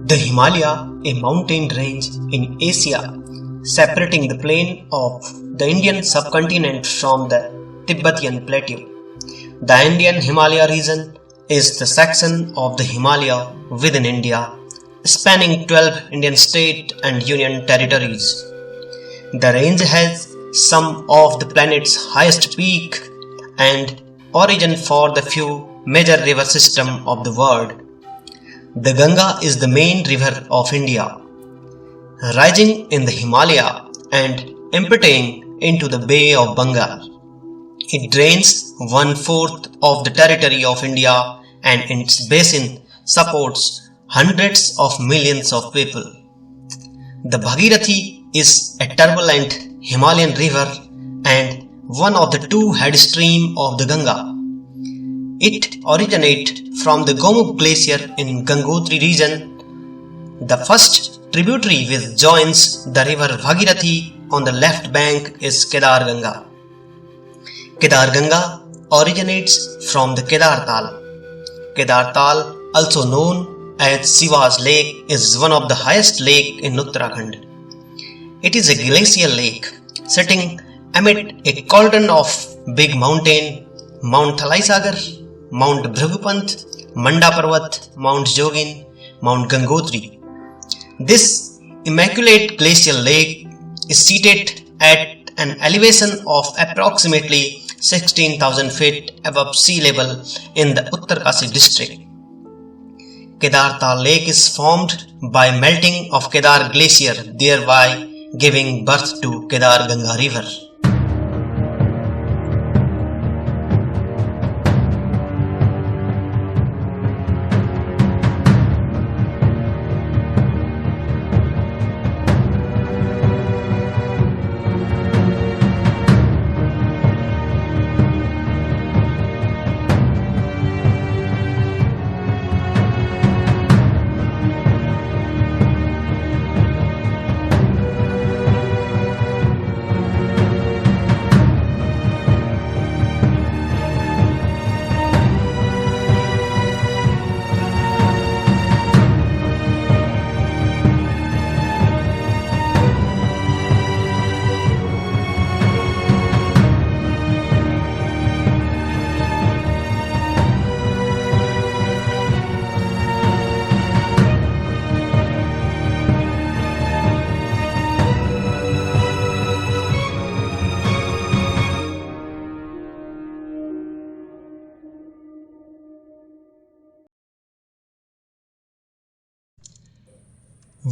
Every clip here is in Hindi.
The Himalaya, a mountain range in Asia, separating the plain of the Indian subcontinent from the Tibetan plateau. The Indian Himalaya region is the section of the Himalaya within India, spanning 12 Indian state and union territories. The range has some of the planet's highest peak and origin for the few major river systems of the world. The Ganga is the main river of India, rising in the Himalaya and emptying into the Bay of Bengal. It drains 1/4 of the territory of India and its basin supports hundreds of millions of people. The Bhagirathi is a turbulent Himalayan river and one of the two head streams of the Ganga. It originates from the Gomukh Glacier in Gangotri region. The first tributary which joins the river Bhagirathi on the left bank is Kedar Ganga. Kedar Ganga originates from the Kedar Tal. Kedar Tal, also known as Shiva's lake, is one of the highest lakes in Uttarakhand. It is a glacial lake sitting amid a cauldron of big mountains: Mount Thalai Mount Bhrigupanth, Manda Parvat, Mount Jogin, Mount Gangotri. This immaculate glacial lake is seated at an elevation of approximately 16,000 feet above sea level in the Uttarkasi district. Kedar Tal Lake is formed by melting of Kedar Glacier, thereby giving birth to Kedar Ganga River.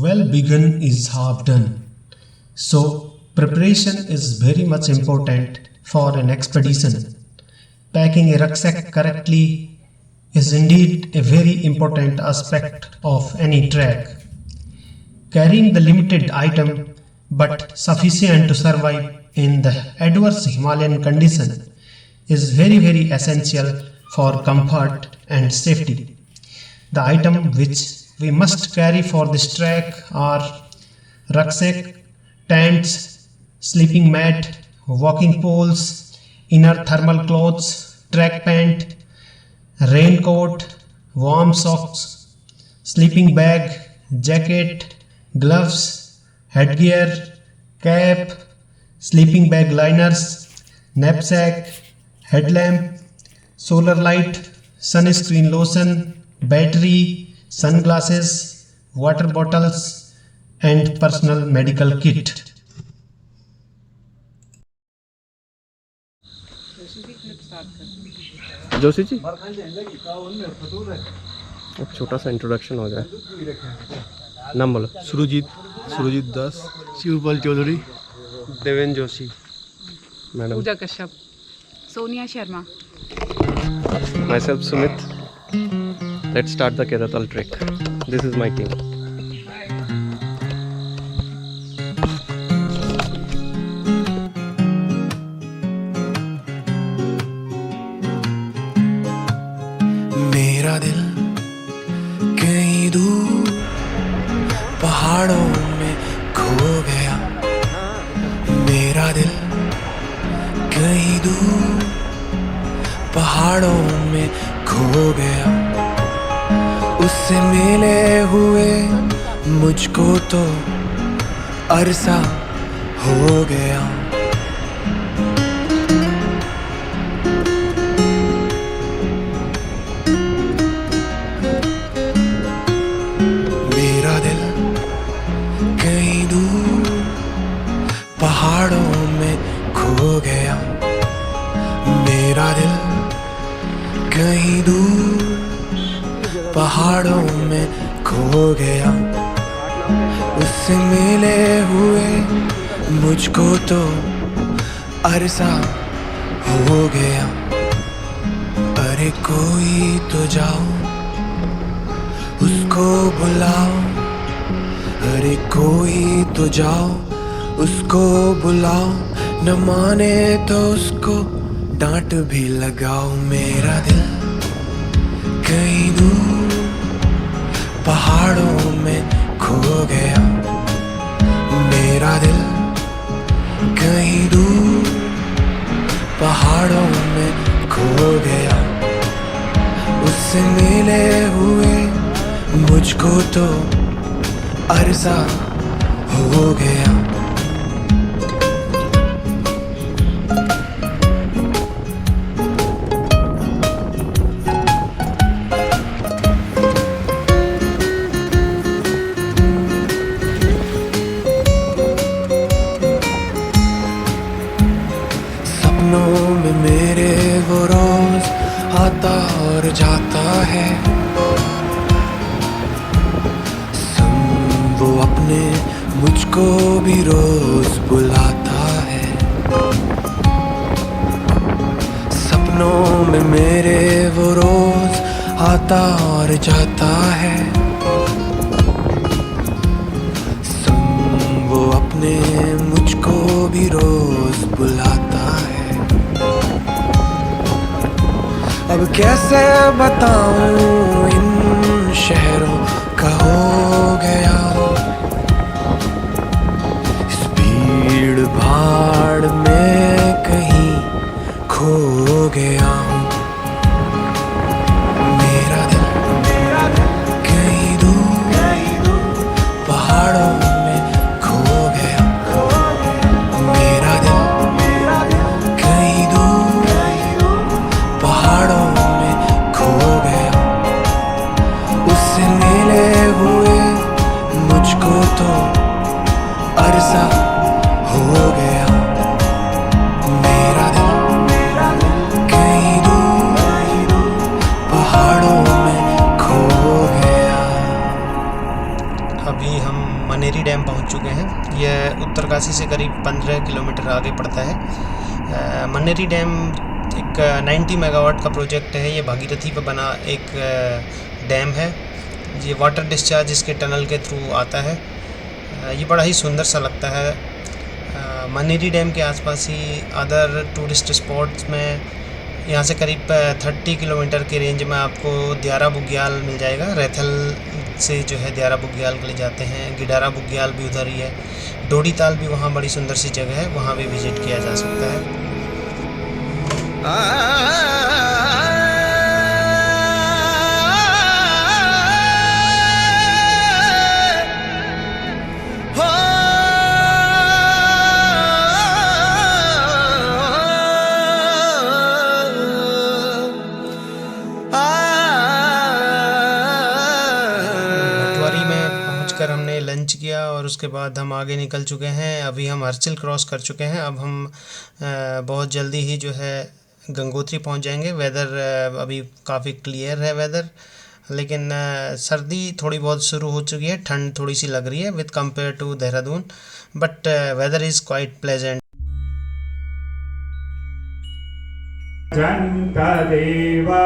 Well begun is half done. So preparation is very much important for an expedition. Packing a rucksack correctly is indeed a very important aspect of any trek. Carrying the limited item but sufficient to survive in the adverse Himalayan condition is very essential for comfort and safety. The item which we must carry for this trek are rucksack, tents, sleeping mat, walking poles, inner thermal clothes, track pant, raincoat, warm socks, sleeping bag, jacket, gloves, headgear, cap, sleeping bag liners, knapsack, headlamp, solar light, sunscreen lotion, battery, sunglasses, water bottles, and personal medical kit. Joshi ji एक छोटा सा इंट्रोडक्शन हो जाए। नाम बोलो। Surjit Das, Shivpal Chaudhary, Deven Joshi, madam Puja Kashyap, Sonia Sharma, myself Sumit. Let's start the Kedartal trek. This is my team. मेरा दिल कहीं दूर पहाड़ों में खो गया। मेरा दिल कहीं दूर पहाड़ों में खो गया। उससे मिले हुए मुझको तो अरसा हो गया। मेरा दिल कहीं दूर पहाड़ों में खो गया। मेरा दिल कहीं दूर पहाड़ों में खो गया। उससे मिले हुए मुझको तो अरसा हो गया। अरे कोई तो जाओ उसको बुलाओ, अरे कोई तो जाओ उसको बुलाओ, न माने तो उसको डांट भी लगाओ। मेरा दिल कहीं दूर पहाड़ों में खो गया। मेरा दिल कहीं दूर पहाड़ों में खो गया। उससे मिले हुए मुझको तो अरसा हो गया। सपनों में मेरे वो रोज आता और जाता है। वो अपने मुझको भी रोज बुलाता है। सपनों में मेरे वो रोज आता और जाता है। वो अपने मुझको भी रोज बुलाता है। अब कैसे बताऊं इन शहरों का हो गया। इस भीड़ भाड़ में कहीं खो गया हूँ। मेरा दिल कहीं दूर पहाड़ों में खो गया। मेरा दिल कहीं दूर पहाड़ों में खो गया। उससे मिले हुए मुझको तो अरसा हो गया। मेरा दिल कहीं दूर पहाड़ों में खो गया। अभी हम मनेरी डैम पहुंच चुके हैं। यह उत्तरकाशी से करीब 15 किलोमीटर आगे पड़ता है। मनेरी डैम एक 90 मेगावाट का प्रोजेक्ट है। ये भागीरथी पर बना एक डैम है। ये वाटर डिस्चार्ज इसके टनल के थ्रू आता है। ये बड़ा ही सुंदर सा लगता है। मनेरी डैम के आसपास ही अदर टूरिस्ट स्पॉट्स में यहाँ से करीब 30 किलोमीटर के रेंज में आपको दियारा बुग्याल मिल जाएगा। रैथल से जो है दियारा बुग्याल के लिए जाते हैं। गिडारा बुग्याल भी उधर ही है। डोडी ताल भी वहाँ बड़ी सुंदर सी जगह है, वहाँ भी विजिट किया जा सकता है। हमने लंच किया और उसके बाद हम आगे निकल चुके हैं। अभी हम हर्सिल क्रॉस कर चुके हैं। अब हम बहुत जल्दी ही जो है गंगोत्री पहुंच जाएंगे। वेदर अभी काफ़ी क्लियर है वेदर, लेकिन सर्दी थोड़ी बहुत शुरू हो चुकी है। ठंड थोड़ी सी लग रही है with compare to Dehradun, but weather is quite pleasant. जन्तदेवा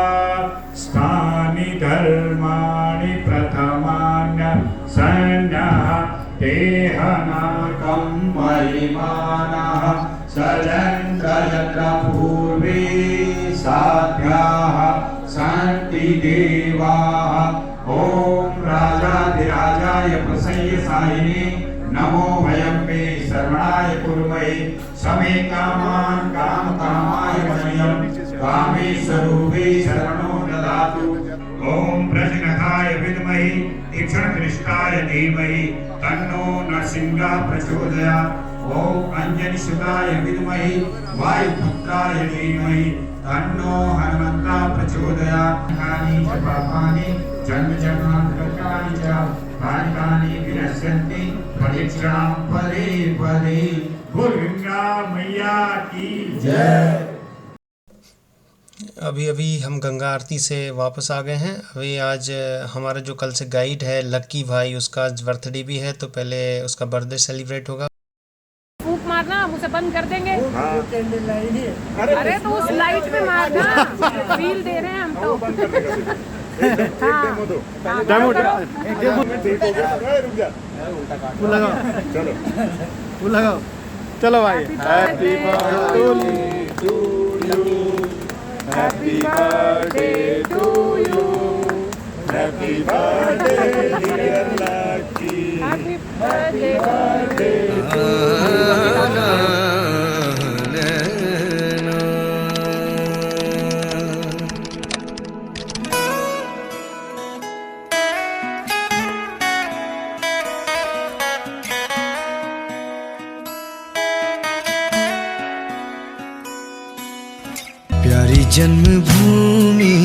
स्थानि धर्माणि प्रथमान्य सन्यः तेहनाकं महिमानः सजन्त यत्र पूर्वे साध्याः सन्ति देवाः। ॐ राजाधिराजाय प्रसय्यसायिने नमो वयं मे सर्वणाय कुर्महे समे कामान् कामकामाय मह्यं कामेश्वरूपे शरणो ददातु। ॐ प्रजनकाय विद्महे तीक्ष्णदृष्टाय धीमहि तन्नो नरसिंहः प्रचोदयात्। ॐ अंजनीसुताय विद्महे वायुपुत्राय धीमहि तन्नो हनुमन्तः प्रचोदयात्। कानि च पापानि जन्म जन्मान्तरकानि च कानि विनश्यन्ति प्रदक्षिणां पदे पदे। गंगा मैया की जय। अभी अभी हम गंगा आरती से वापस आ गए हैं। अभी आज हमारा जो कल से गाइड है लक्की भाई, उसका आज बर्थडे भी है, तो पहले उसका बर्थडे सेलिब्रेट होगा। फूक मारना, हम उसे बंद कर देंगे। अरे तो उस लाइट में मारना, फील दे रहे हैं हम तो। फूल लगाओ। चलो भाई। Happy birthday to you, happy birthday to you, happy birthday dear Lucky, happy birthday. प्यारी जन्मभूमि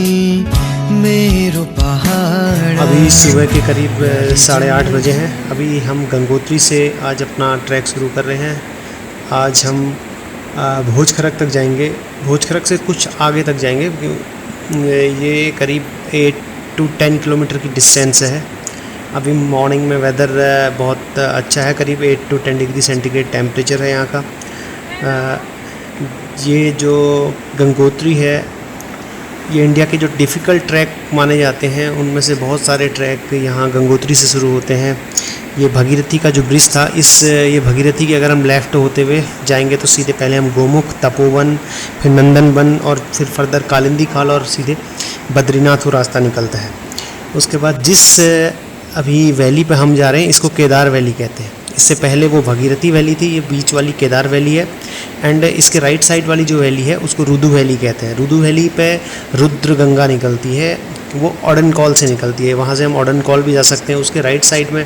मेरो पहाड़। अभी सुबह के करीब 8:30 बजे हैं। अभी हम गंगोत्री से आज अपना ट्रैक शुरू कर रहे हैं। आज हम भोज खरक तक जाएंगे। भोज खरक से कुछ आगे तक जाएंगे। ये करीब 8 to 10 किलोमीटर की डिस्टेंस है। अभी मॉर्निंग में वेदर बहुत अच्छा है, करीब 8 to 10 डिग्री सेंटीग्रेड टेम्परेचर है यहाँ का। ये जो गंगोत्री है, ये इंडिया के जो डिफ़िकल्ट ट्रैक माने जाते हैं, उनमें से बहुत सारे ट्रैक यहाँ गंगोत्री से शुरू होते हैं। ये भगीरथी का जो ब्रिज था, ये भगीरथी के अगर हम लेफ़्ट होते हुए जाएंगे तो सीधे पहले हम गोमुख, तपोवन, फिर नंदनवन और फिर फर्दर कालिंदी खाल और सीधे बद्रीनाथ वो रास्ता निकलता है। उसके बाद जिस अभी वैली पे हम जा रहे हैं, इसको केदार वैली कहते हैं। इससे पहले वो भगीरथी वैली थी, ये बीच वाली केदार वैली है। एंड इसके राइट साइड वाली जो वैली है उसको रुदु वैली कहते हैं। रुदु वैली पे रुद्र गंगा निकलती है, वो ऑडन कॉल से निकलती है। वहाँ से हम ऑडन कॉल भी जा सकते हैं। उसके राइट साइड में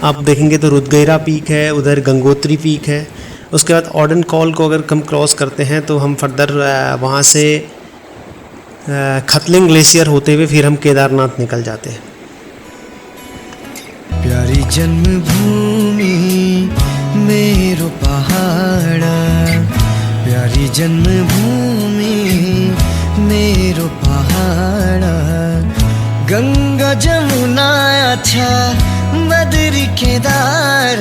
आप देखेंगे तो रुद्रगैरा पीक है, उधर गंगोत्री पीक है। उसके बाद ऑडन कॉल को अगर हम क्रॉस करते हैं तो हम फर्दर वहाँ से खतलिंग ग्लेशियर होते हुए फिर हम केदारनाथ निकल जाते हैं। प्यारी जन्मभूमि मेरो पहाड़, प्यारी जन्मभूमि मेरो पहाड़। गंगा जमुना अच्छा बद्री केदार,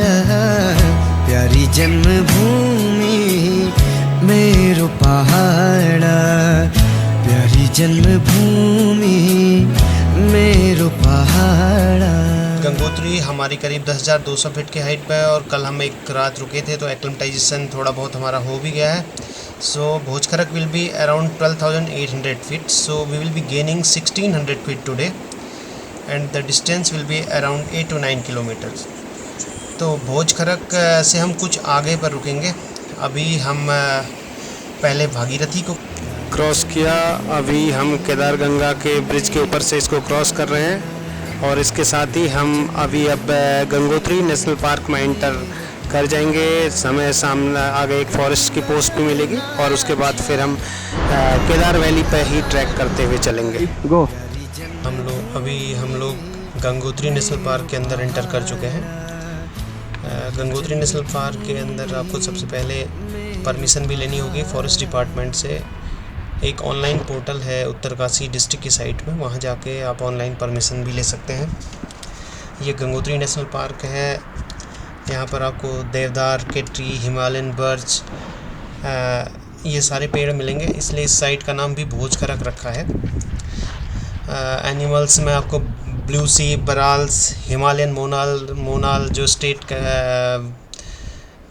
प्यारी जन्मभूमि मेरो पहाड़, प्यारी जन्मभूमि मेरो पहाड़। गंगोत्री हमारी करीब 10,200 फीट की हाइट पे है और कल हम एक रात रुके थे तो एक्लिमेटाइजेशन थोड़ा बहुत हमारा हो भी गया है। So Bhoj Kharak will be around 12,800 feet, so we will be gaining 1,600 feet today and the distance will be around 8 to 9 kilometres. तो भोज खरक से हम कुछ आगे पर रुकेंगे। अभी हम पहले भागीरथी को क्रॉस किया। अभी हम केदार गंगा के ब्रिज के ऊपर से इसको क्रॉस कर रहे हैं और इसके साथ ही हम अभी अब गंगोत्री नेशनल पार्क में एंटर कर जाएंगे। समय सामने आगे एक फॉरेस्ट की पोस्ट भी मिलेगी और उसके बाद फिर हम केदार वैली पर ही ट्रैक करते हुए चलेंगे। गो। हम लोग गंगोत्री नेशनल पार्क के अंदर एंटर कर चुके हैं। गंगोत्री नेशनल पार्क के अंदर आपको सबसे पहले परमिशन भी लेनी होगी फॉरेस्ट डिपार्टमेंट से। एक ऑनलाइन पोर्टल है उत्तरकाशी डिस्ट्रिक्ट की साइट में, वहाँ जाके आप ऑनलाइन परमिशन भी ले सकते हैं। ये गंगोत्री नेशनल पार्क है। यहाँ पर आपको देवदार के ट्री, हिमालयन बर्च, ये सारे पेड़ मिलेंगे, इसलिए इस साइट का नाम भी भोज खरक रखा है। एनिमल्स में आपको ब्लू सी, बराल्स, हिमालयन मोनाल जो स्टेट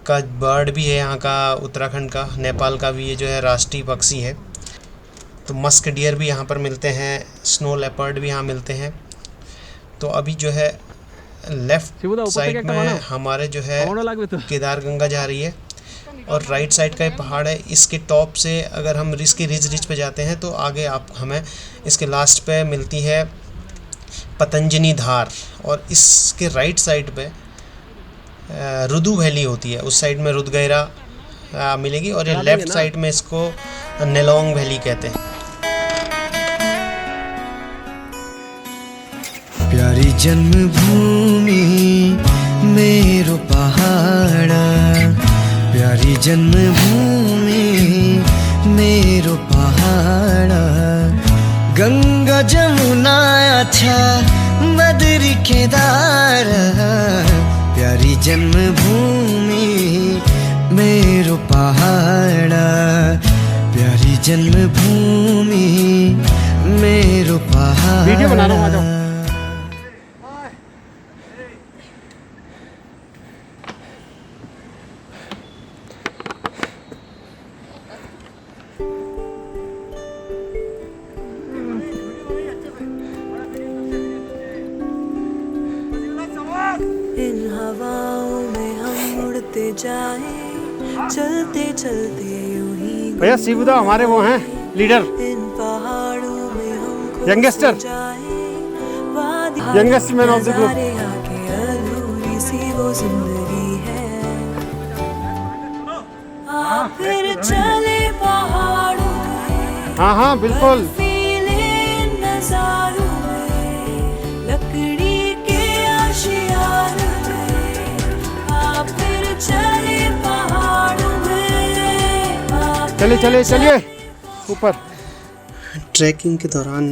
का बर्ड भी है यहाँ का, उत्तराखंड का, नेपाल का भी ये जो है राष्ट्रीय पक्षी है। तो मस्क डियर भी यहाँ पर मिलते हैं, स्नो लेपर्ड भी यहाँ मिलते हैं। तो अभी जो है लेफ़्ट साइड में हमारे जो है केदार गंगा जा रही है और राइट साइड का ये पहाड़ है। इसके टॉप से अगर हम इसकी रिज पे जाते हैं तो आगे हमें इसके लास्ट पे मिलती है पतंजनी धार, और इसके राइट साइड पे रुदु वैली होती है। उस साइड में रुदगैरा मिलेगी, और ये लेफ्ट साइड में इसको नेलोंग वैली कहते हैं। प्यारी जन्मभूमि मेरो पहाड़, प्यारी जन्मभूमि मेरो पहाड़, गंगा जमुना अच्छा बद्री केदार, प्यारी जन्मभूमि मेरो पहाड़, प्यारी जन्मभूमि मेरो पहाड़। वीडियो बना रहा हूँ, आ जाओ। इन हवाओं में हम उड़ते जाएं, चलते चलते यूं ही भैया शिवदा हमारे वो हैं लीडर, इन पहाड़ों में हम youngster, youngest man of the group. अधूरी सी वो जिंदगी है, आप फिर चले पहाड़ों में, हाँ हाँ बिल्कुल। नजारों में, लकड़ी के आशियान में, आप फिर चले पहाड़ों में, चलिए चलिए चलिए ऊपर। ट्रैकिंग के दौरान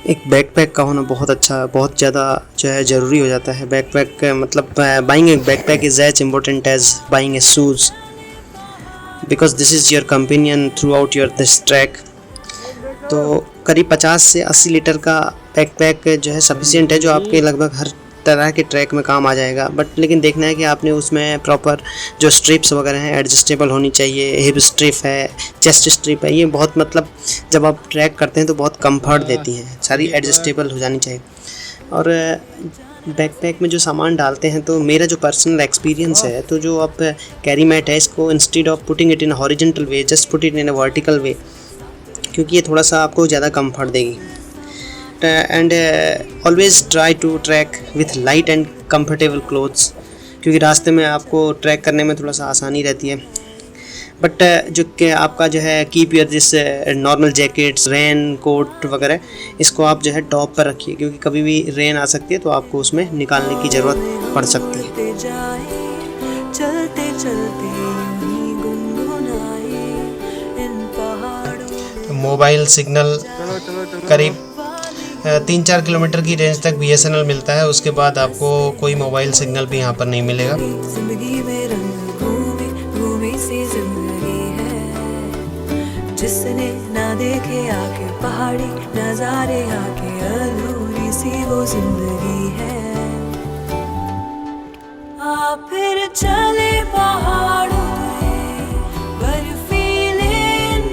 एक बैकपैक का होना बहुत अच्छा, बहुत ज़्यादा जो है ज़रूरी हो जाता है। बैकपैक मतलब buying a backpack is as important as buying a shoes, because this is your companion throughout your this trek. तो करीब 50 से 80 लीटर का बैकपैक जो है सफिशिएंट है, जो आपके लगभग हर तरह के ट्रैक में काम आ जाएगा। बट लेकिन देखना है कि आपने उसमें प्रॉपर जो स्ट्रिप्स वगैरह हैं एडजस्टेबल होनी चाहिए। हिप स्ट्रिप है, चेस्ट स्ट्रिप है, ये बहुत मतलब जब आप ट्रैक करते हैं तो बहुत कंफर्ट देती हैं, सारी एडजस्टेबल हो जानी चाहिए। और बैकपैक में जो सामान डालते हैं, तो मेरा जो पर्सनल एक्सपीरियंस है, तो जो आप कैरी मैट है, इसको instead of putting it in horizontal way, just put it in a vertical way, क्योंकि ये थोड़ा सा आपको ज़्यादा कंफर्ट देगी। And always try to trek with light and comfortable clothes, क्योंकि रास्ते में आपको ट्रैक करने में थोड़ा सा आसानी रहती है। बट जो कि आपका जो है keep your this normal jackets, raincoat वगैरह, इसको आप जो है टॉप पर रखिए, क्योंकि कभी भी रेन आ सकती है तो आपको उसमें निकालने की ज़रूरत पड़ सकती है। चलते चलते यूं गुनगुनाए इन पहाड़ों। मोबाइल सिग्नल करीब 3-4 किलोमीटर की रेंज तक BSNL मिलता है, उसके बाद आपको कोई मोबाइल सिग्नल भी यहाँ पर नहीं मिलेगा। जिंदगी में रंग घूमी घूमी सी जिंदगी है, जिसने ना देखे आके पहाड़ी नजारे आके, अधूरी सी वो जिंदगी है। आप फिर चले पहाड़ों में, बर्फीले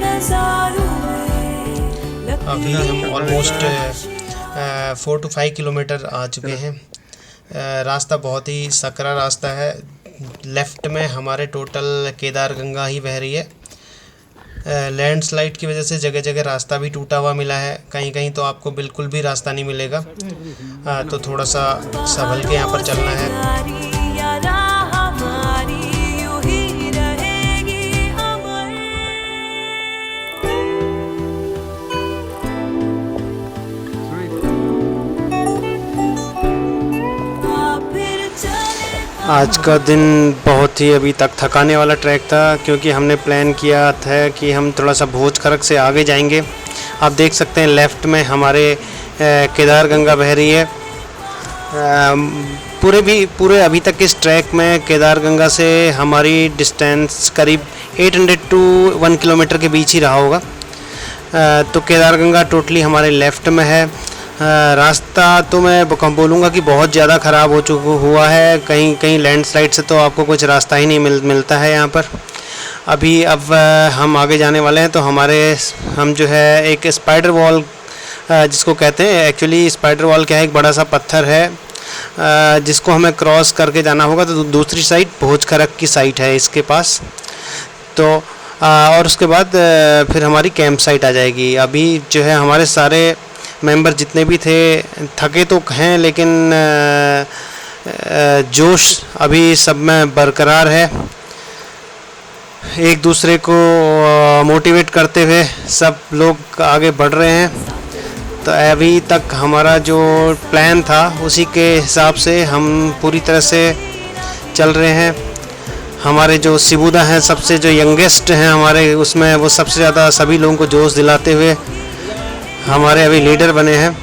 नजारों में, अभी हम ऑलमोस्ट 4 to 5 किलोमीटर आ चुके हैं। रास्ता बहुत ही सकरा रास्ता है। लेफ़्ट में हमारे टोटल केदार गंगा ही बह रही है। लैंडस्लाइड की वजह से जगह जगह रास्ता भी टूटा हुआ मिला है, कहीं कहीं तो आपको बिल्कुल भी रास्ता नहीं मिलेगा। तो थोड़ा सा संभल के यहाँ पर चलना है। आज का दिन बहुत ही अभी तक थकाने वाला ट्रैक था, क्योंकि हमने प्लान किया था कि हम थोड़ा सा भोज खरक से आगे जाएंगे। आप देख सकते हैं लेफ़्ट में हमारे केदार गंगा बह रही है। पूरे अभी तक इस ट्रैक में केदार गंगा से हमारी डिस्टेंस करीब 800 to 1 किलोमीटर के बीच ही रहा होगा। तो केदार गंगा टोटली हमारे लेफ़्ट में है। रास्ता तो मैं बोलूँगा कि बहुत ज़्यादा ख़राब हुआ है, कहीं कहीं लैंडस्लाइड से तो आपको कुछ रास्ता ही नहीं मिलता है यहाँ पर। अब हम आगे जाने वाले हैं, तो हम जो है एक स्पाइडर वॉल जिसको कहते हैं, एक्चुअली स्पाइडर वॉल क्या है, एक बड़ा सा पत्थर है जिसको हमें क्रॉस करके जाना होगा। तो दूसरी साइड भोज खरक की साइट है इसके पास। तो और उसके बाद फिर हमारी कैंप साइट आ जाएगी। अभी जो है हमारे सारे मेंबर जितने भी थे थके तो हैं, लेकिन जोश अभी सब में बरकरार है। एक दूसरे को मोटिवेट करते हुए सब लोग आगे बढ़ रहे हैं। तो अभी तक हमारा जो प्लान था उसी के हिसाब से हम पूरी तरह से चल रहे हैं। हमारे जो सिबुदा हैं, सबसे जो यंगेस्ट हैं हमारे उसमें, वो सबसे ज़्यादा सभी लोगों को जोश दिलाते हुए हमारे अभी लीडर बने हैं।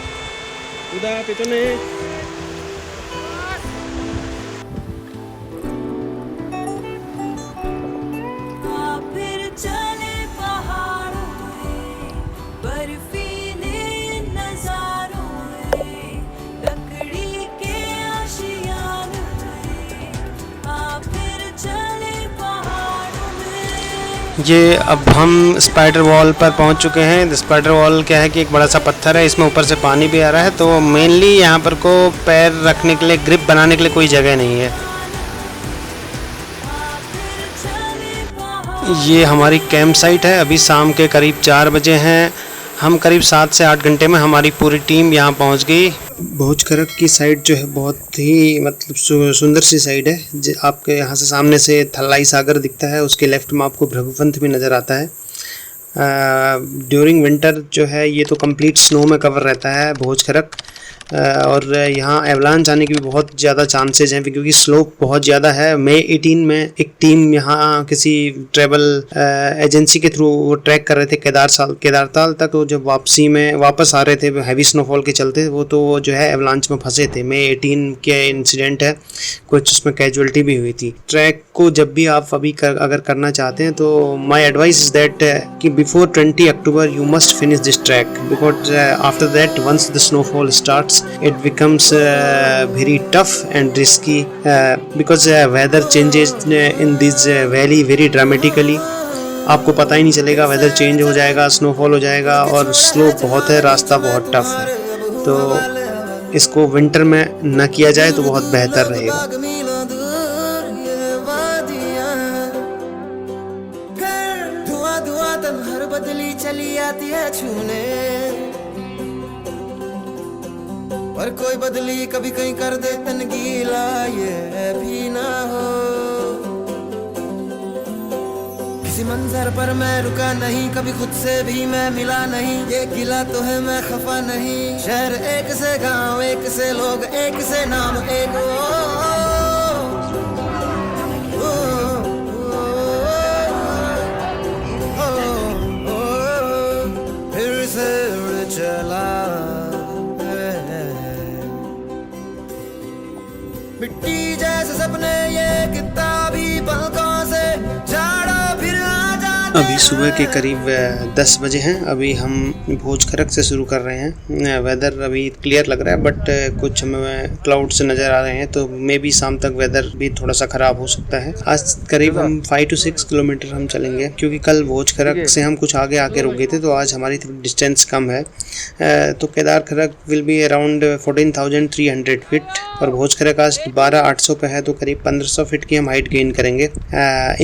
ये अब हम स्पाइडर वॉल पर पहुंच चुके हैं। स्पाइडर वॉल क्या है कि एक बड़ा सा पत्थर है, इसमें ऊपर से पानी भी आ रहा है, तो मेनली यहाँ पर को पैर रखने के लिए, ग्रिप बनाने के लिए कोई जगह नहीं है। ये हमारी कैंप साइट है। अभी शाम के करीब 4 बजे हैं। हम करीब 7 से 8 घंटे में हमारी पूरी टीम यहाँ पहुँच गई। भोज खरक की साइड जो है बहुत ही मतलब सुंदर सी साइड है। आपके यहाँ से सामने से थल्लाई सागर दिखता है, उसके लेफ्ट में आपको भृगुवंत भी नज़र आता है। ड्यूरिंग विंटर जो है ये तो कंप्लीट स्नो में कवर रहता है भोज खरक, और यहाँ एवलांच आने की भी बहुत ज़्यादा चांसेस हैं क्योंकि स्लोप बहुत ज़्यादा है। मई 18 में एक टीम यहाँ किसी ट्रैवल एजेंसी के थ्रू वो ट्रैक कर रहे थे केदारताल तक। वो जब वापसी में वापस आ रहे थे हैवी स्नोफॉल के चलते, वो तो जो है एवलांच में फंसे थे। मई 18 के इंसिडेंट है, कुछ उसमें कैजुअलिटी भी हुई थी। ट्रैक को जब भी आप अभी अगर करना चाहते हैं तो माई एडवाइस इज दैट कि before 20 October you must finish this trek, because after that once the snowfall starts it becomes very tough and risky because weather changes in this valley very dramatically। आपको पता ही नहीं चलेगा, वेदर चेंज हो जाएगा, स्नोफॉल हो जाएगा, और स्लोप बहुत है, रास्ता बहुत टफ है। तो इसको विंटर में न किया जाए तो बहुत बेहतर रहेगा। पर कोई बदली कभी कहीं कर दे तन गीला, ये भी ना हो। किसी मंजर पर मैं रुका नहीं, कभी खुद से भी मैं मिला नहीं। ये गिला तो है मैं खफा नहीं। शहर एक से गांव, एक से लोग, एक से नाम, एक फिर से उड़ चला मिट्टी जैसे सपने, ये किताबी पलकों से झाड़ा फिर आ जाते। अभी सुबह के करीब 10 बजे हैं। अभी हम भोज खरक से शुरू कर रहे हैं। वेदर अभी क्लियर लग रहा है, बट कुछ हमें क्लाउड से नज़र आ रहे हैं, तो मे बी शाम तक वेदर भी थोड़ा सा ख़राब हो सकता है। आज करीब हम 5 to 6 किलोमीटर हम चलेंगे, क्योंकि कल भोज खरक से हम कुछ आगे आके रुक गए थे, तो आज हमारी डिस्टेंस कम है। तो केदार खरक विल बी अराउंड 14,300 फीट, और भोज खरक आज 12,800 पे है, तो करीब 1,500 फीट की हम हाइट गेन करेंगे।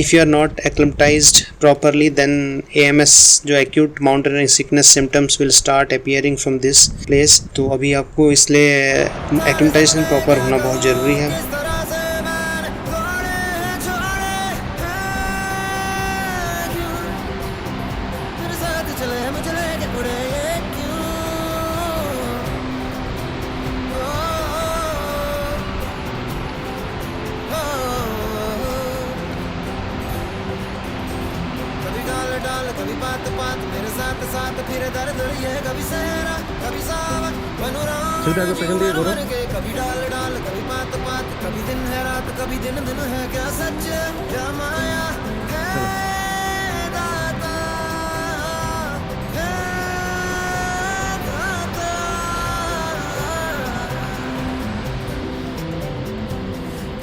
If you are not acclimatised properly, then AMS जो acute mountaineering sickness symptoms will start appearing from this place. तो अभी आपको इसलिए एक्लिमेटाइजेशन प्रॉपर होना बहुत ज़रूरी है। कभी बात बात मेरे साथ साथ फिर दर्द ये कभी सहरा कभी सावन मनोरम कभी डाल डाल कभी बात बात कभी दिन है रात कभी दिन दिन है क्या सच क्या माया है दाता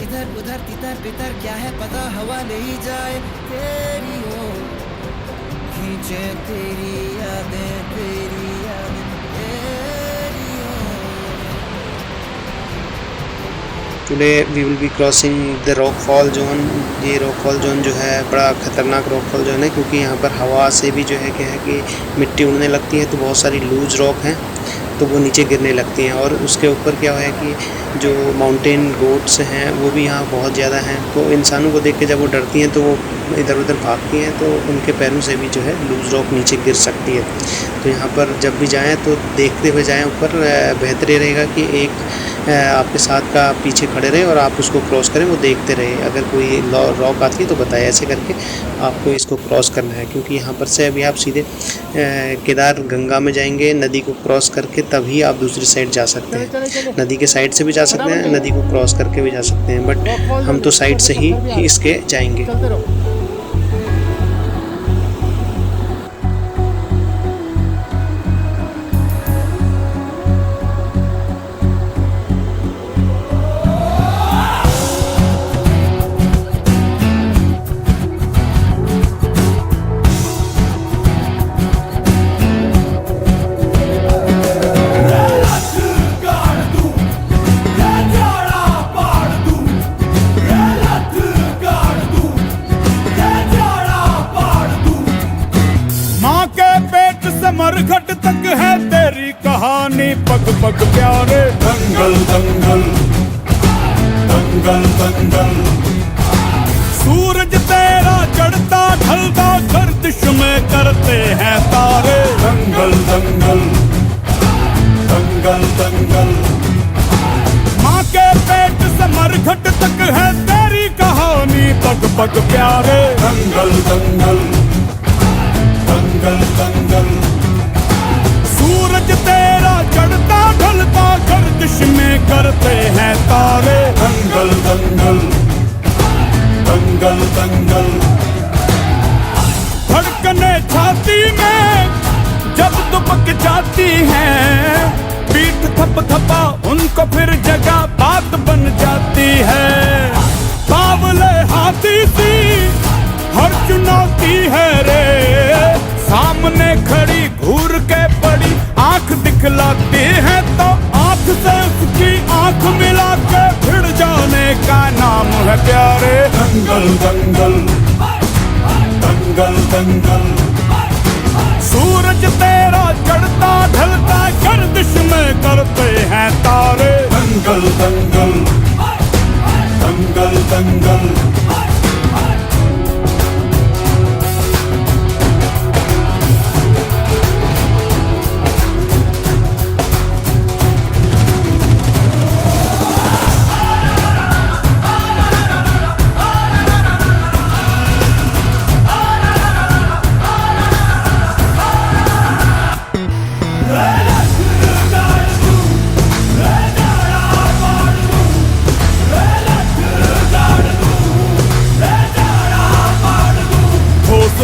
इधर उधर तितर बितर क्या है पता, हवा ले ही जाए तेरी ओर, खींचे तेरी यादें तेरी यादें तेरी ओर। Today we will be crossing the rock fall zone. ये रॉक फॉल जोन जो है बड़ा ख़तरनाक रॉक फॉल जोन है, क्योंकि यहाँ पर हवा से भी जो है क्या है कि मिट्टी उड़ने लगती है, तो बहुत सारी लूज रॉक हैं तो वो नीचे गिरने लगती हैं। और उसके ऊपर क्या है कि जो माउंटेन गोट्स हैं वो भी यहाँ बहुत ज़्यादा हैं, तो इंसानों को देख के जब वो डरती हैं तो वो इधर उधर भागती हैं, तो उनके पैरों से भी जो है लूज रॉक नीचे गिर सकती है। तो यहाँ पर जब भी जाएं तो देखते हुए जाएं ऊपर। बेहतर ये रहेगा कि एक आपके साथ का पीछे खड़े रहे और आप उसको क्रॉस करें, वो देखते रहे। अगर कोई रॉक आती है तो बताए ऐसे करके आपको इसको क्रॉस करना है, क्योंकि यहाँ पर से अभी आप सीधे केदार गंगा में जाएंगे, नदी को क्रॉस करके तभी आप दूसरी साइड जा सकते हैं। नदी के साइड से भी जा सकते हैं, नदी को क्रॉस करके भी जा सकते हैं, बट हम तो साइड से ही इसके जाएंगे। मरघट तक है तेरी कहानी, पग पग प्यारे। दंगल दंगल दंगल दंगल, सूरज तेरा चढ़ता ढलता गर्दिश में करते हैं तारे। दंगल दंगल दंगल दंगल, माँ के पेट से मरघट तक है तेरी कहानी, पग पग प्यारे। दंगल दंगल दंगल दंगल, सूरज तेरा चढ़ता ढलता गर्दिश में करते हैं तारे। दंगल दंगल दंगल दंगल, धड़कने छाती में जब दुबक जाती हैं, पीठ थप थपा उनको फिर जगह बात बन जाती है। बावले हाथी सी हर चुनौती है रे, सामने खड़ी घूर के पड़ी आंख दिखलाती है, तो आंख से उसकी आंख मिला के भिड़ जाने का नाम है प्यारे। दंगल दंगल दंगल दंगल, सूरज तेरा चढ़ता ढलता गर्दिश में करते हैं तारे। दंगल दंगल दंगल दंगल,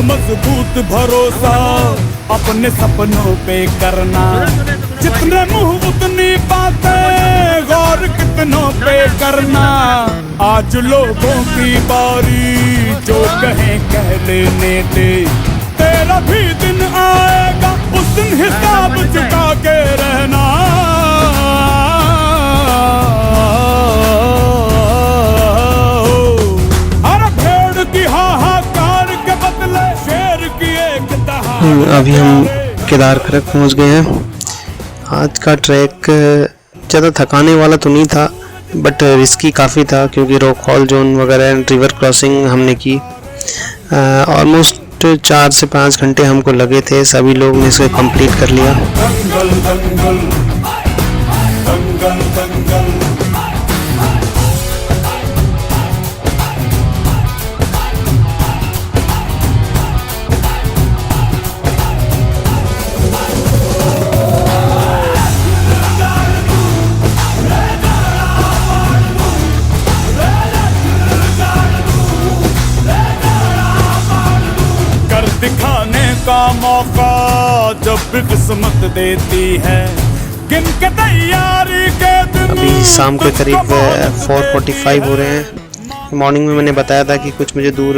मजबूत भरोसा अपने सपनों पे करना, जितने मुंह उतनी बातें, गौर कितनों पे करना। आज लोगों की बारी, जो कहें कह लेने दे, तेरा भी दिन आएगा उस दिन हिसाब चुका के रहना। अभी हम केदार खरक पहुंच गए हैं। आज का ट्रैक ज़्यादा थकाने वाला तो नहीं था, बट रिस्की काफ़ी था, क्योंकि रॉक फॉल जोन वगैरह रिवर क्रॉसिंग हमने की। ऑलमोस्ट 4 से 5 घंटे हमको लगे थे, सभी लोग ने इसे कंप्लीट कर लिया। दंगल दंगल दंगल दंगल, दिखाने का मौका जब भी किस्मत देती है, गिन के तैयारी के दिन। अभी शाम के करीब 4:45 हो रहे हैं। मॉर्निंग में मैंने बताया था कि कुछ मुझे दूर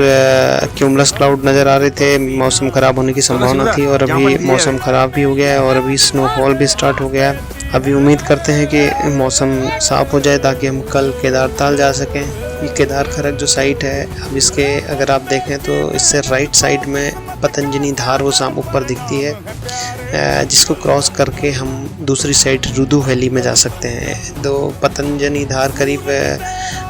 क्यूमुलस क्लाउड नज़र आ रहे थे, मौसम ख़राब होने की संभावना थी, और अभी मौसम ख़राब भी हो गया है और अभी स्नोफॉल भी स्टार्ट हो गया है। अभी उम्मीद करते हैं कि मौसम साफ़ हो जाए ताकि हम कल केदारताल जा सकें। ये केदार खरक जो साइट है, अब इसके अगर आप देखें तो इससे राइट साइड में पतंजलि धार वो साम ऊपर दिखती है, जिसको क्रॉस करके हम दूसरी साइड रुदु वैली में जा सकते हैं। तो पतंजलि धार करीब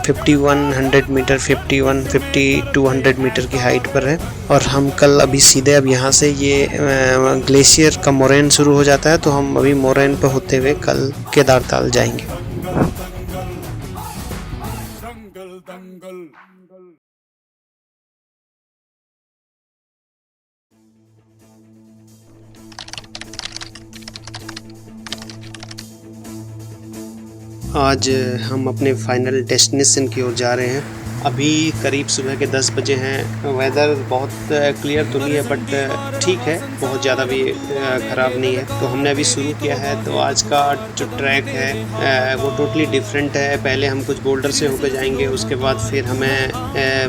5100 मीटर 5200 मीटर की हाइट पर है। और हम कल अभी सीधे अब यहाँ से ये ग्लेशियर का मोरैन शुरू हो जाता है, तो हम अभी मोरैन पर होते हुए कल केदारताल जाएंगे। आज हम अपने फाइनल डेस्टिनेशन की ओर जा रहे हैं। अभी करीब सुबह के 10 बजे हैं। वेदर बहुत क्लियर तो नहीं है बट ठीक है, बहुत ज़्यादा भी ख़राब नहीं है। तो हमने अभी शुरू किया है। तो आज का जो ट्रैक है वो टोटली डिफरेंट है। पहले हम कुछ बोल्डर से होकर जाएंगे, उसके बाद फिर हमें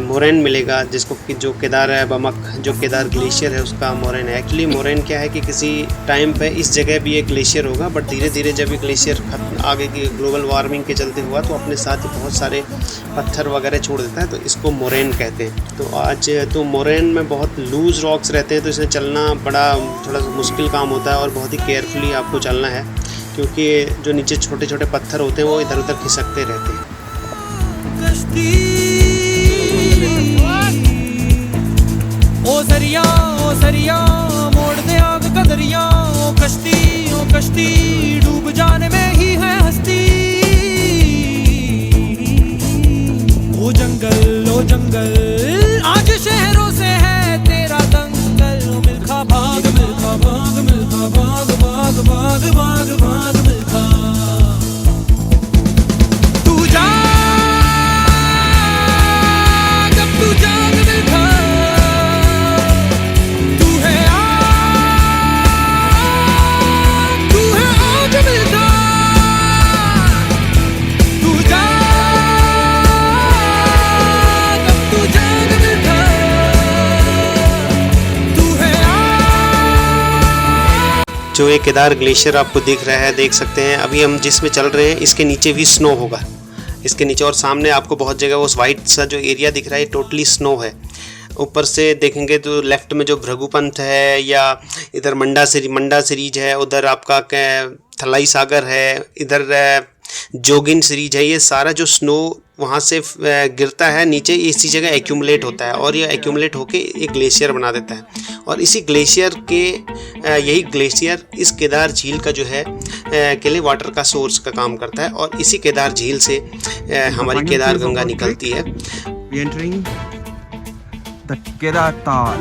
मोरैन मिलेगा, जिसको कि जो केदार बमक जो केदार ग्लेशियर है उसका मोरैन है। एक्चुअली मोरैन क्या है कि किसी टाइम पे इस जगह भी एक ग्लेशियर होगा, बट धीरे धीरे जब ये ग्लेशियर आगे की ग्लोबल वार्मिंग के चलते हुआ तो अपने साथ ही बहुत सारे पत्थर वगैरह छोड़ देता है, तो इसको मोरैन कहते हैं। तो आज तो मोरैन में बहुत लूज रॉक्स रहते हैं, तो इसमें चलना बड़ा थोड़ा मुश्किल काम होता है और बहुत ही केयरफुली आपको चलना है, क्योंकि जो नीचे छोटे छोटे पत्थर होते हैं वो इधर उधर खिसकते रहते हैं। ओ सरिया मोड़ दे आग कदरिया, ओ कश्ती डूब जाने में ही है हस्ती। ओ जंगल आज शहरों से है तेरा दंगल। मिल्खा भाग मिल्खा भाग मिल्खा भाग भाग भाग भाग भाग मिल्खा। तू जा जब तू जाग मिल्खा, तू है आज मिल्खा। तू जा जो ये केदार ग्लेशियर आपको दिख रहा है, देख सकते हैं अभी हम जिसमें चल रहे हैं इसके नीचे भी स्नो होगा, इसके नीचे। और सामने आपको बहुत जगह वो वाइट सा जो एरिया दिख रहा है टोटली स्नो है। ऊपर से देखेंगे तो लेफ्ट में जो भृगुपंथ है, या इधर मंडा सीरीज है, उधर आपका थलाई सागर है, इधर जोगिन सीरीज है। ये सारा जो स्नो वहाँ से गिरता है नीचे, इसी जगह एक्यूमुलेट होता है और ये एक्यूमुलेट होके एक ग्लेशियर बना देता है। और इसी ग्लेशियर के यही ग्लेशियर इस केदार झील का जो है के लिए वाटर का सोर्स का काम करता है, और इसी केदार झील से हमारी केदार गंगा निकलती है। We entering the Kedartal.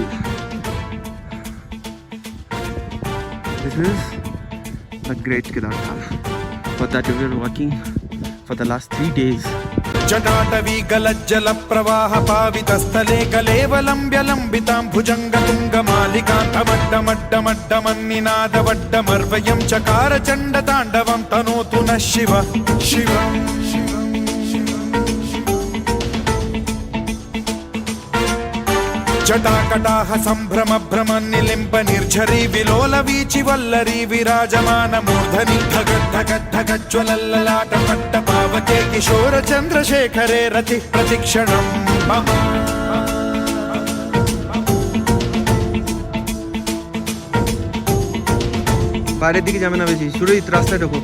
This is the Great Kedartal. For that we were walking for the last 3 days. जटाटवी गलज्जल प्रवाह पावित स्थले कलेवलंब्य लंबितां भुजंग तुंग मालिकांतमड्डमड्डमड्डमन्निनाद वड्डमर्वयं चकार चंड तांडवं तनोतु नः शिव शिवम्। जटाकटाह संभ्रम भ्रम निलिंब निर्झरी विलोल वीचि वल्लरी विराजमान मूर्धनि धगत् धगत् धगत् ज्वलल्ललाट पट्ट पावके किशोर चंद्रशेखरे रति प्रतिक्षणं मम। বাইরের দিকে যাবে না বেশি, শুরু রাস্তায় ঢোকো।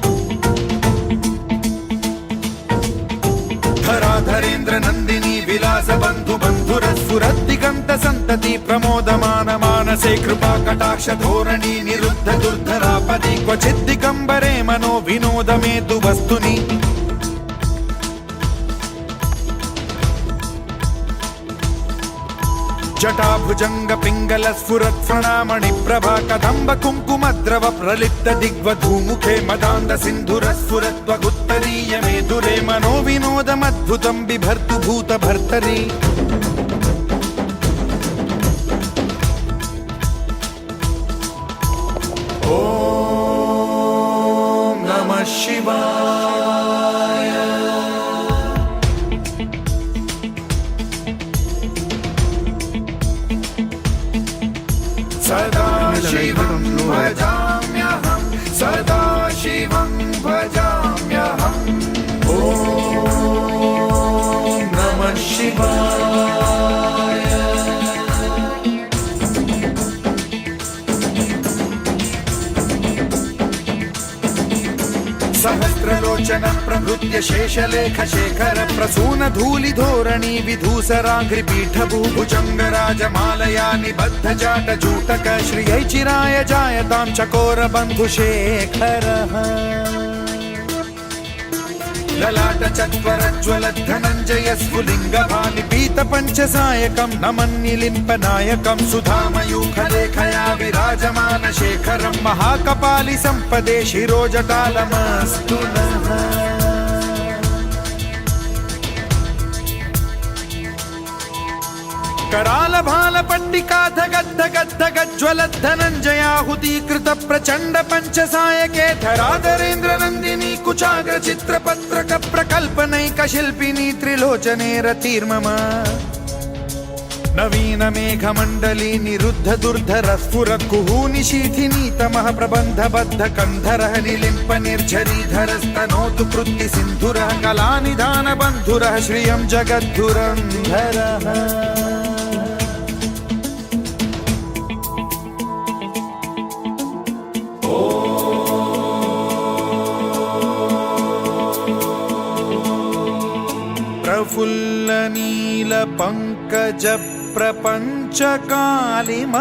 धराधरेन्द्र नंदिनी विलास बंधु बंधुरस्फुरत् दिगंत संतति प्रमोदमान मानसे कृपा कटाक्ष धोरणी निरुद्ध दुर्धरापदि क्वचित् दिगंबरे मनो विनोद मेतु वस्तुनि। जटाभुजंग पिंगल स्फुरत् प्रणामणि प्रभा कदंब कुंकुमद्रव प्रलिप्त दिग्वधूमुखे मदान्ध सिंधुर स्फुरत् वगुत्तरीय मेधुरे मनो विनोदमद्भुतं बिभर्तु भूत भर्तरि। ओम नमः शिवाय। सदा शिवं भजाम्यहं सदा शिवं सहस्रलोचन प्रभृत्य शेषलेख शेखर प्रसून धूलि धोरणी विधूसराघ्रिपीठ भूभुजंग राजमालया निबद्ध जाट जूटक श्रियै चिराय जायतां चकोर बंधु शेखरः ललाट चत्वर ज्वलत् धनञ्जय स्फुलिंग भानि पीत पंचसायकं नमन्निलिम्प नायकं सुधामयूखलेखया विराजमान शेखरं महाकपालि संपदे शिरोजटालमस्तु नः कराल भाल पट्टिका धगद् धगद् धगद् ज्वलत् धनञ्जयाहुतीकृत प्रचण्ड पंचसायके धराधरेन्द्र नन्दिनी कुचाग्र चित्रपत्रक प्रकल्पनैक शिल्पिनी त्रिलोचने रतिर्मम नवीन मेघमण्डली निरुद्ध दुर्धर स्फुर कुहूनि शीथिनी तमः प्रबन्ध बद्ध कन्धरः निलिम्प निर्झरीधर स्तनोतु कृत्ति सिन्धुरः कलानिधान बन्धुरः श्रियं जगद्धुरन्धरः प्रफुल्ल नील पंकज प्रपंच कालिम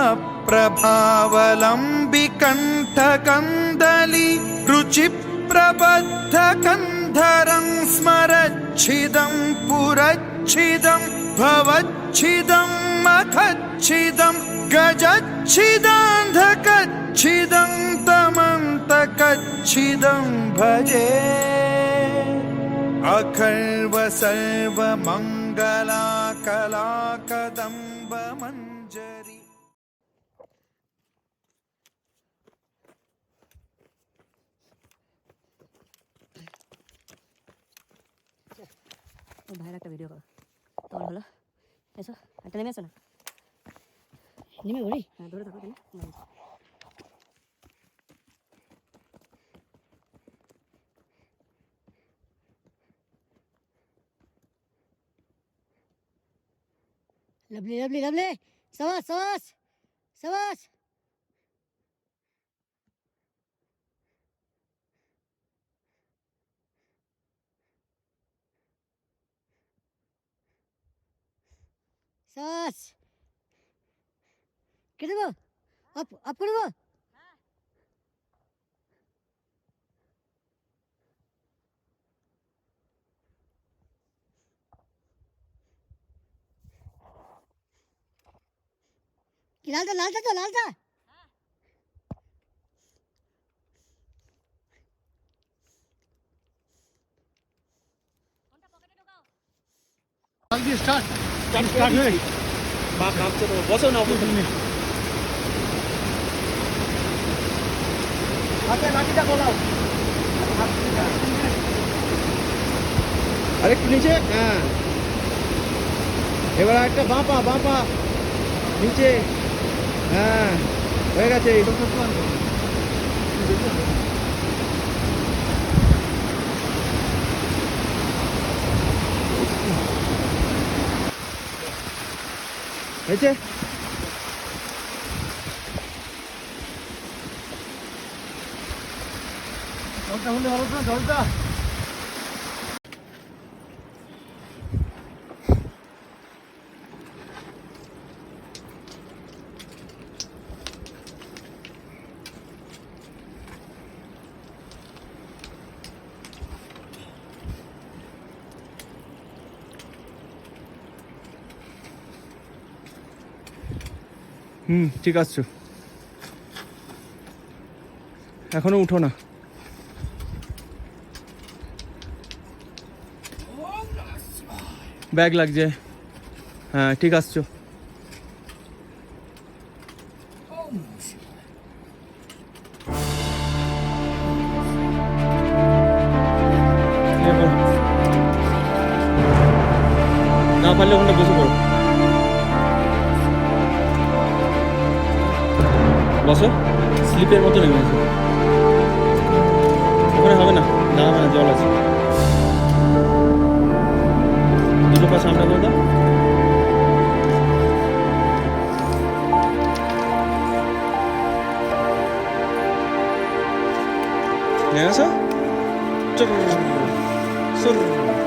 प्रभावलंबि कंठ कंदली रुचि प्रबद्ध कंधरं स्मरच्छिदं पुरच्छिदं भवच्छिदं मखच्छिदं गजच्छिदान्धकच्छिदं तमन्तकच्छिदं भजे अखर्व सर्व मंगला कला कदम्ब मंजरी। ভাইয়ের একটা ভিডিও করো তোমার হলো এসো একটা নেমে আসো না নেমে ওরে হ্যাঁ ধরে থাকো তুমি Lovely, lovely, lovely. Sawas, sawas, sawas. Sawas. Kede bo? Up kore bo? Lalta Lalta तो लालता जल्दी स्टार्ट है बाप काम से तो बसो ना आते लाठीটা গোলাও আরেকটু নিচে হ্যাঁ এবার একটা বাঁপা নিচে হ্যাঁ হয়ে গেছে হয়েছে জলটা হলে ভালো না জলটা ঠিক আছে এখনো উঠো না ব্যাগ লাগছে হ্যাঁ ঠিক আসছো না পারলে ওখানে বসে পড়ো বসো স্লিপের মতো নেমে আসো ওখানে হবে না দাঁড়াবে না জল আছে দুটো পা সামনে করে দাও নেমে আসো चुर सुर